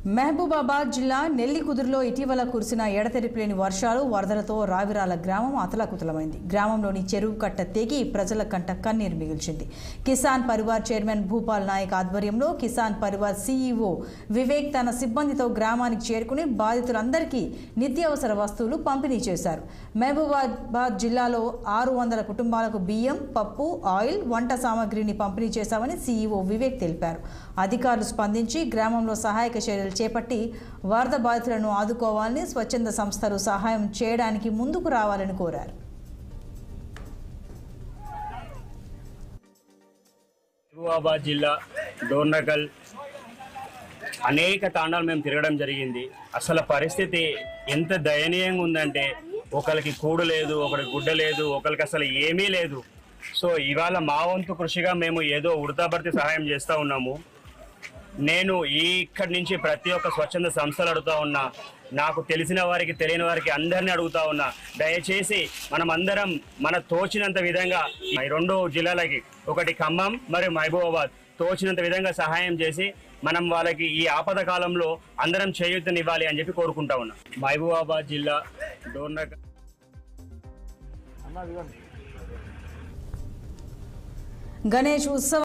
మహబూబాబాద్ జిల్లా నెల్లికుదురులో ఇటీవల కురిసిన ఎడతెరిపిలేని వర్షాలు వరదలతో రావిరాల గ్రామం అతలాకుతలమైంది. గ్రామంలోని చెరువు కట్ట తెగి ప్రజల కంట కన్నీరు మిగిల్చింది. కిసాన్ పరివార్ చైర్మన్ భూపాల్ నాయక్ ఆధ్వర్యంలో కిసాన్ పరివార్ సీఈఓ వివేక్ తన సిబ్బందితో గ్రామానికి చేరుకుని బాధితులందరికీ నిత్యావసర వస్తువులు పంపిణీ చేశారు. మహబూబాబాద్ జిల్లాలో 600 కుటుంబాలకు బియ్యం, పప్పు, ఆయిల్, వంట సామాగ్రిని పంపిణీ చేశామని సీఈఓ వివేక్ తెలిపారు. అధికారులు స్పందించి గ్రామంలో సహాయక చర్యలు చేపట్టి వరద బాధితులను ఆదుకోవాలని, స్వచ్ఛంద సంస్థలు సహాయం చేయడానికి ముందుకు రావాలని కోరారు. మహబూబాబాద్ జిల్లా డోర్నకల్ అనేక తాండాలు మేము తిరగడం జరిగింది. అసలు పరిస్థితి ఎంత దయనీయంగా ఉందంటే ఒకరికి కూడు లేదు, ఒకరికి గుడ్డ లేదు, ఒకరికి అసలు ఏమీ లేదు. సో ఇవాళ మా వంతు కృషిగా మేము ఏదో ఉడతాభర్తి సహాయం చేస్తూ ఉన్నాము. నేను ఇక్కడి నుంచి ప్రతి ఒక్క స్వచ్ఛంద సంస్థలు అడుగుతా ఉన్నా, నాకు తెలిసిన వారికి తెలియని వారికి అందరినీ అడుగుతా ఉన్నా, దయచేసి మనం అందరం మన తోచినంత విధంగా ఈ 2 జిల్లాలకి, ఒకటి ఖమ్మం మరియు మహబూబాబాద్, తోచినంత విధంగా సహాయం చేసి మనం వాళ్ళకి ఈ ఆపద కాలంలో అందరం చేయూతనివ్వాలి అని చెప్పి కోరుకుంటా ఉన్నా. మహబూబాబాద్ జిల్లా డోర్నకల్ గణేష్ ఉత్సవ